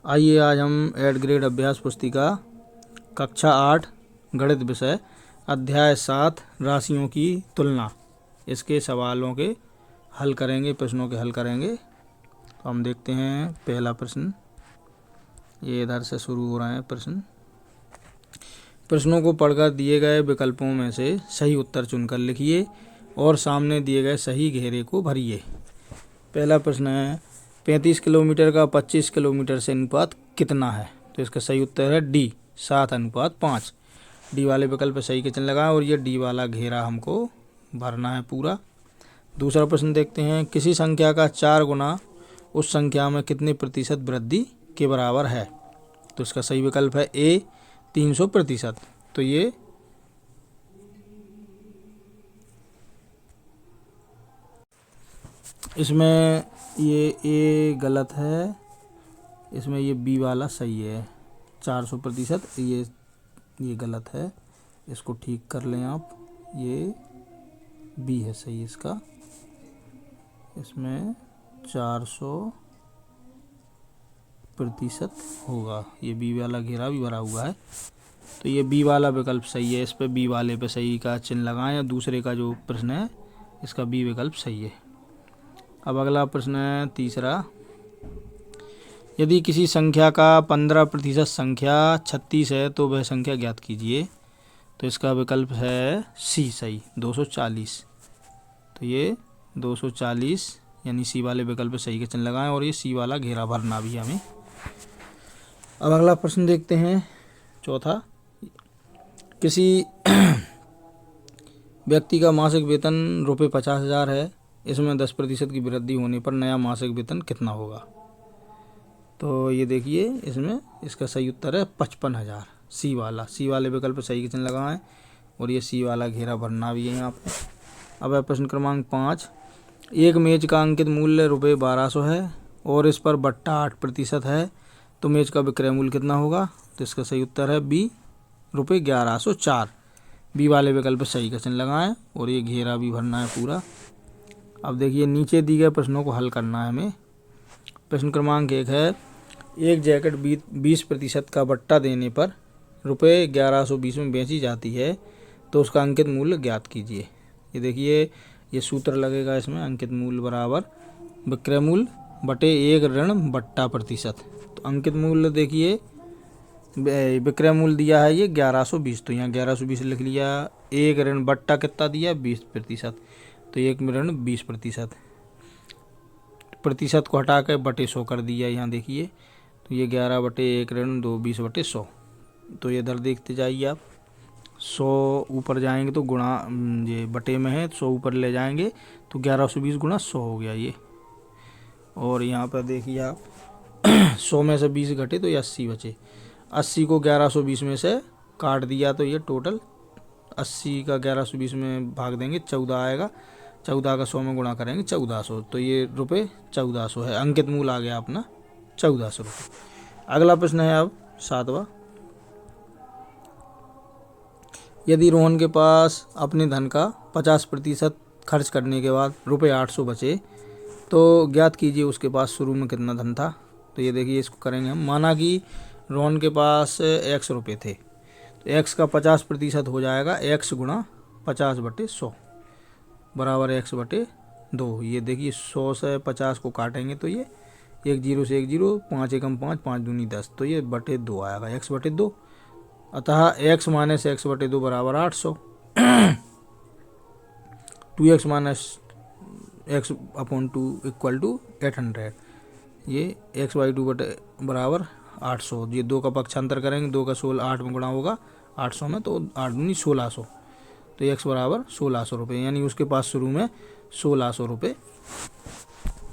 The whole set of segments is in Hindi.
आइए आज हम 8 ग्रेड अभ्यास पुस्तिका कक्षा 8 गणित विषय अध्याय 7 राशियों की तुलना इसके सवालों के हल करेंगे, प्रश्नों के हल करेंगे। तो हम देखते हैं पहला प्रश्न, ये इधर से शुरू हो रहे हैं प्रश्न। प्रश्नों को पढ़कर दिए गए विकल्पों में से सही उत्तर चुनकर लिखिए और सामने दिए गए सही घेरे को भरिए। पहला प्रश्न है 35 किलोमीटर का 25 किलोमीटर से अनुपात कितना है? तो इसका सही उत्तर है डी 7:5। डी वाले विकल्प पे सही का चिन्ह लगाएं और ये डी वाला घेरा हमको भरना है पूरा। दूसरा प्रश्न देखते हैं, किसी संख्या का 4 गुना उस संख्या में कितने प्रतिशत वृद्धि के बराबर है? तो इसका सही विकल्प है ए 300%। तो ये इसमें ये ए गलत है, इसमें ये बी वाला सही है 400%। ये गलत है, इसको ठीक कर लें आप। ये बी है सही इसका, इसमें 400% होगा। ये बी वाला घेरा भी भरा हुआ है, तो ये बी वाला विकल्प सही है। इस पे बी वाले पे सही का चिन्ह लगाएं। या दूसरे का जो प्रश्न है इसका बी विकल्प सही है। अब अगला प्रश्न है तीसरा, यदि किसी संख्या का 15% संख्या 36 है तो वह संख्या ज्ञात कीजिए। तो इसका विकल्प है सी सही 240। तो ये 240 यानी सी वाले विकल्प पे सही का चिन्ह लगाएं और ये सी वाला घेरा भरना भी हमें। अब अगला प्रश्न देखते हैं चौथा, किसी व्यक्ति का मासिक वेतन ₹50,000 है, इसमें 10% की वृद्धि होने पर नया मासिक वेतन कितना होगा? तो ये देखिए इसमें इसका सही उत्तर है 55,000 सी वाला। सी वाले विकल्प सही का चिन्ह लगाएं और ये सी वाला घेरा भरना भी है यहाँ पे। अब है प्रश्न क्रमांक 5, एक मेज का अंकित मूल्य ₹1200 है और इस पर बट्टा 8% है, तो मेज का विक्रय मूल्य कितना होगा? तो इसका सही उत्तर है बी ₹1104। बी वाले विकल्प सही का चिन्ह लगाएं और ये घेरा भी भरना है पूरा। अब देखिए नीचे दी गए प्रश्नों को हल करना है हमें। प्रश्न क्रमांक 1 है, एक जैकेट 20% का बट्टा देने पर ₹1120 में बेची जाती है, तो उसका अंकित मूल्य ज्ञात कीजिए। ये देखिए ये सूत्र लगेगा इसमें, अंकित मूल्य बराबर विक्रय मूल्य बटे 1 ऋण बट्टा प्रतिशत। तो अंकित मूल्य देखिए विक्रय मूल्य दिया है ये 1120, तो यहाँ 1120 लिख लिया। 1 ऋण बट्टा कितना दिया 20%, तो 1 ऋण 20%। प्रतिशत को हटा कर बटे 100 कर दिया यहाँ देखिए। तो ये 11 बटे 1 ऋण 2 20 बटे 100। तो ये इधर देखते जाइए आप, 100 ऊपर जाएंगे तो गुणा, ये बटे में है 100 ऊपर ले जाएंगे तो 1120 गुणा 100 हो गया ये। और यहाँ पर देखिए आप 100 में से 20 घटे तो ये 80 बचे। 80 को 1120 में से काट दिया तो ये टोटल 80 का 1120 में भाग देंगे 14 आएगा। 14 का 100 में गुणा करेंगे 1400, तो ये ₹1400 है। अंकित मूल्य आ गया अपना 1400 रुपये। अगला प्रश्न है अब 7वां, यदि रोहन के पास अपने धन का 50% खर्च करने के बाद ₹800 बचे, तो ज्ञात कीजिए उसके पास शुरू में कितना धन था। तो ये देखिए इसको करेंगे हम। माना कि रोहन के पास X रुपये थे, तो X का 50% हो जाएगा X गुणा 50/100 बराबर X बटे 2। ये देखिए 100 से 50 को काटेंगे तो ये 1 0 से 1 0, 5 एकम 5, 5 दूनी 10, तो ये बटे 2 आएगा X बटे 2। अतः X माइनस X बटे 2 बराबर 800। 2X minus X/2 equal to 800। ये X/2 बटे बराबर 800। ये 2 का पक्षांतर करेंगे, 2 का 16 8 में गुणा होगा 800 में, तो 8 दूनी 1600। तो X बराबर 1600 रुपये, यानी उसके पास शुरू में 1600 रुपये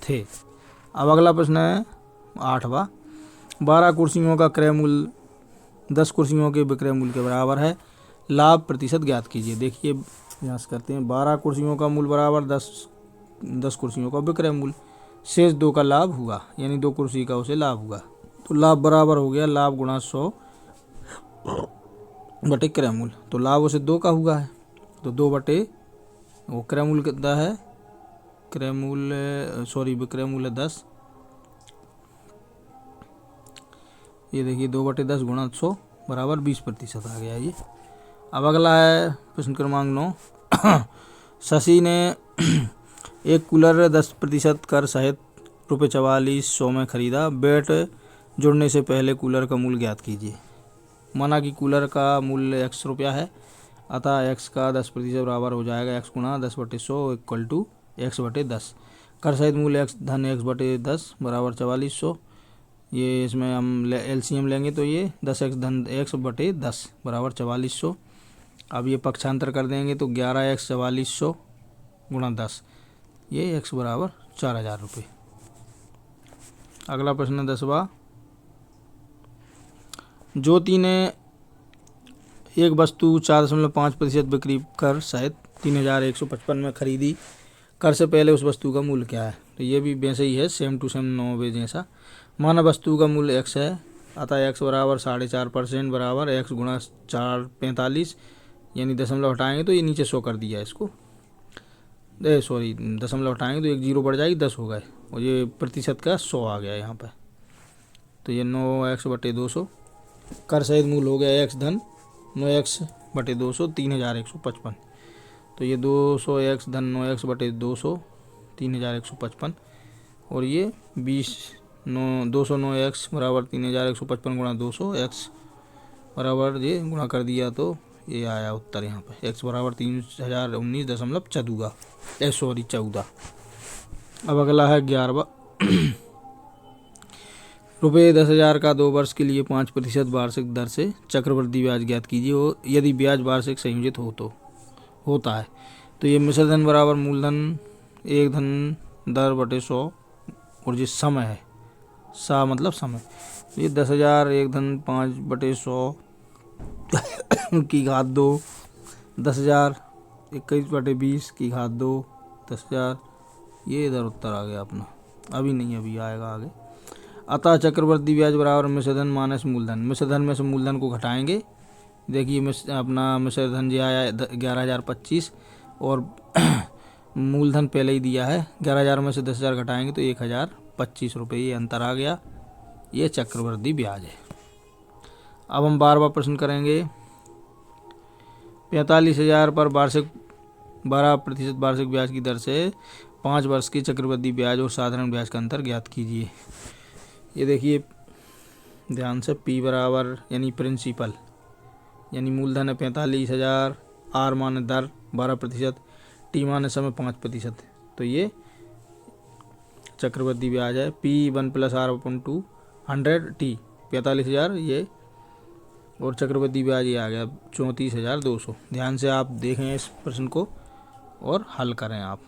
थे। अब अगला प्रश्न है 8वां, 12 कुर्सियों का क्रय मूल्य 10 कुर्सियों के विक्रय मूल्य के बराबर है, लाभ प्रतिशत ज्ञात कीजिए। देखिए यहाँ से करते हैं, 12 कुर्सियों का मूल्य बराबर 10 कुर्सियों का विक्रय मूल्य, शेष 2 का लाभ हुआ, यानी 2 कुर्सी का उसे लाभ हुआ। तो लाभ बराबर हो गया लाभ गुणा 100 बटे क्रय मूल्य। तो लाभ उसे 2 का हुआ है, तो 2 बटे वो क्रय मूल्य कितना है, विक्रय मूल्य 10 ये देखिए 2/10 गुणा 100 बराबर 20% आ गया ये। अब अगला है प्रश्न क्रमांक 9। शशि ने एक कूलर 10% कर सहित ₹4400 में खरीदा। बेट जुड़ने से पहले कूलर का मूल्य ज्ञात कीजिए। माना कि कूलर का मूल्य x रुपया है, अतः x का 10% बराबर हो जाएगा x गुणा 10/100 इक्वल टू x/10। कर सहित मूल्य x धन x/10 बराबर 4400। ये इसमें हम LCM लेंगे तो ये 10x धन x/10 बराबर 4400। अब ये पक्षांतर कर देंगे तो 11x 4400 गुणा 10, ये x बराबर 4000 रुपये। अगला प्रश्न 10वां। ज्योति ने एक वस्तु 4.5% बिक्री कर सहित 3155 में खरीदी। कर से पहले उस वस्तु का मूल्य क्या है? तो ये भी वैसे ही है, सेम टू सेम 9 जैसा। माना वस्तु का मूल्य x है, अतः x बराबर 4.5% बराबर x गुणा 4 45, यानी दशमलव हटाएंगे तो ये नीचे 100 कर दिया इसको। सॉरी, दशमलव हटाएंगे तो एक 0 बढ़ जाएगी, 10 हो गए, और ये प्रतिशत का 100 आ गया यहाँ पर। तो ये 9x/200। कर सहित मूल्य हो गया x धन 9x/200 3155। तो ये 200x धन 9x/200 3155, और ये 209x बराबर 3155 गुणा 200, x बराबर ये गुणा कर दिया तो ये आया उत्तर यहाँ पे x बराबर 3019.14। अब अगला है 11वां। रुपये 10,000 का 2 वर्ष के लिए 5% वार्षिक दर से चक्रवृद्धि ब्याज ज्ञात कीजिए। और यदि ब्याज वार्षिक संयोजित होता है तो ये मिश्रधन बराबर मूलधन 1 धन दर बटे 100, और जो समय है, सा मतलब समय, ये 10,000 1 धन 5/100 की घात 2, 10,000 21/20 की घात 2, 10,000, ये इधर उत्तर आ गया अपना। अभी नहीं, अभी आएगा आगे। अतः चक्रवृद्धि ब्याज बराबर मिश्रधन माइनस मूलधन। मिश्रधन में से मूलधन को घटाएंगे। देखिए अपना मिश्रधन जो आया 11,025, और मूलधन पहले ही दिया है। 11,000 में से 10,000 घटाएंगे तो 1,025 रुपये, ये अंतर आ गया। ये चक्रवृद्धि ब्याज है। अब हम 12वां प्रश्न करेंगे। 45,000 पर वार्षिक 12% वार्षिक ब्याज की दर से 5 वर्ष की चक्रवृद्धि ब्याज और साधारण ब्याज का अंतर ज्ञात कीजिए। ये देखिए ध्यान से, P बराबर यानी प्रिंसिपल यानी मूलधन है 45,000, R माने दर 12%, T माने समय 5%। तो ये चक्रवृद्धि ब्याज है। P1 + R/2 100T 45,000 ये, और चक्रवृद्धि ब्याज ये आ गया 34,200। ध्यान से आप देखें इस प्रश्न को और हल करें आप।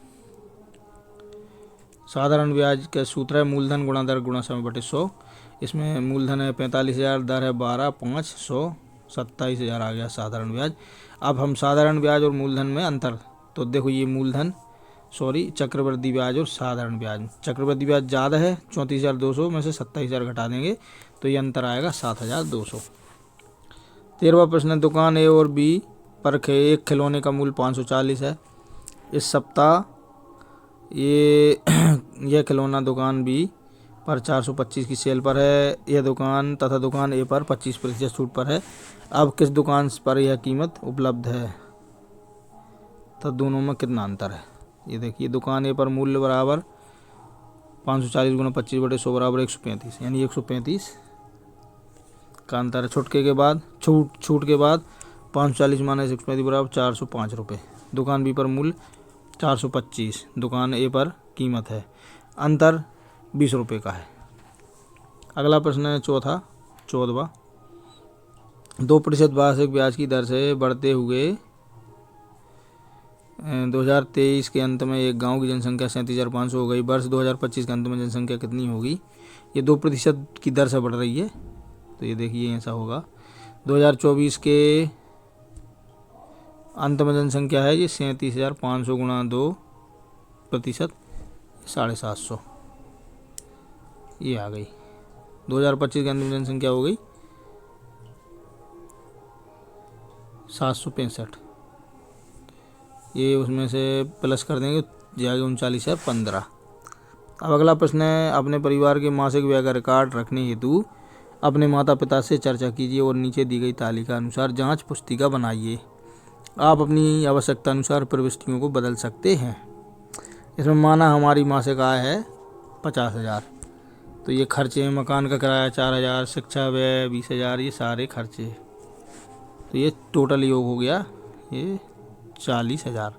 साधारण ब्याज का सूत्र है मूलधन गुणा दर गुणा समय बटे 100। इसमें मूलधन है 45,000, दर है 12, 5, 100, 27,000 आ गया साधारण ब्याज। अब हम साधारण ब्याज और मूलधन में अंतर, तो देखो ये मूलधन चक्रवृद्धि ब्याज और साधारण ब्याज, चक्रवृद्धि ब्याज ज़्यादा है 34,200 में से 27,000 घटा देंगे तो ये अंतर आएगा 7,200। 13वां प्रश्न है। दुकान ए और बी पर एक खिलौने का मूल्य 540 है। इस सप्ताह यह खिलौना दुकान बी पर 425 की सेल पर है। यह दुकान तथा दुकान ए पर 25% छूट पर है। अब किस दुकान पर यह कीमत उपलब्ध है, तो दोनों में कितना अंतर है? ये देखिए दुकान ए पर मूल्य बराबर 540 गुणा 25/100 बराबर 135, यानी 135 का अंतर है। छूट के बाद 540 माइनस 135 बराबर 405 रुपये। दुकान बी पर मूल्य 425, दुकान ए पर कीमत है, अंतर 20 रुपये का है। अगला प्रश्न है 14वां। 2% वार्षिक ब्याज की दर से बढ़ते हुए 2023 के अंत में एक गांव की जनसंख्या 37,500 हो गई। वर्ष 2025 के अंत में जनसंख्या कितनी होगी? ये 2% की दर से बढ़ रही है, तो ये देखिए ऐसा होगा। 2024 के अंत में जनसंख्या है ये 37,500 गुणा 2%, 750, ये आ गई। 2025 के अंत में जनसंख्या हो गई 765, ये उसमें से प्लस कर देंगे जाएगा 39,015। अब अगला प्रश्न है। अपने परिवार के मासिक व्यय का रिकॉर्ड रखने हेतु अपने माता पिता से चर्चा कीजिए और नीचे दी गई तालिका अनुसार जांच पुस्तिका बनाइए। आप अपनी आवश्यकता अनुसार प्रविष्टियों को बदल सकते हैं। इसमें माना हमारी मासिक आय है 50,000, तो ये खर्चे हैं, मकान का किराया 4,000, शिक्षा व्यय 20,000, ये सारे खर्चे, तो ये टोटल योग हो गया ये 40,000।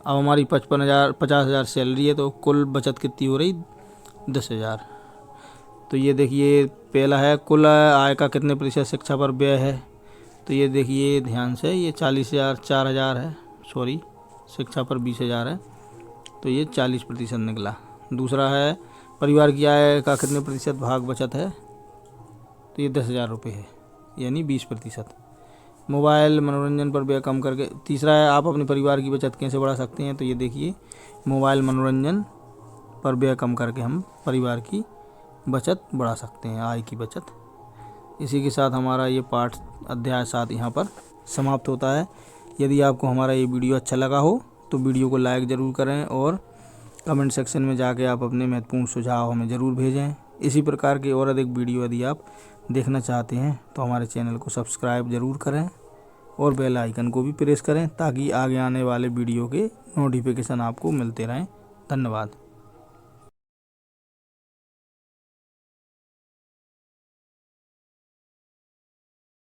अब हमारी 50,000 सैलरी है, तो कुल बचत कितनी हो रही 10,000। तो ये देखिए पहला है कुल आय का कितने प्रतिशत शिक्षा पर व्यय है, तो ये देखिए ध्यान से ये 40,000 4,000 है, सॉरी शिक्षा पर 20,000 है, तो ये 40% निकला। दूसरा है परिवार की आय का कितने प्रतिशत भाग बचत है, तो ये 10,000 रुपये है, यानी 20%। मोबाइल मनोरंजन पर व्यय कम करके। तीसरा है आप अपने परिवार की बचत कैसे बढ़ा सकते हैं, तो ये देखिए मोबाइल मनोरंजन पर व्यय कम करके हम परिवार की बचत बढ़ा सकते हैं, आय की बचत। इसी के साथ हमारा ये पाठ अध्याय 7 यहाँ पर समाप्त होता है। यदि आपको हमारा ये वीडियो अच्छा लगा हो तो वीडियो को लाइक ज़रूर करें और कमेंट सेक्शन में जाके आप अपने महत्वपूर्ण सुझाव हमें ज़रूर भेजें। इसी प्रकार के और अधिक वीडियो यदि आप देखना चाहते हैं तो हमारे चैनल को सब्सक्राइब ज़रूर करें और बेल आइकन को भी प्रेस करें ताकि आगे आने वाले वीडियो के नोटिफिकेशन आपको मिलते रहें। धन्यवाद।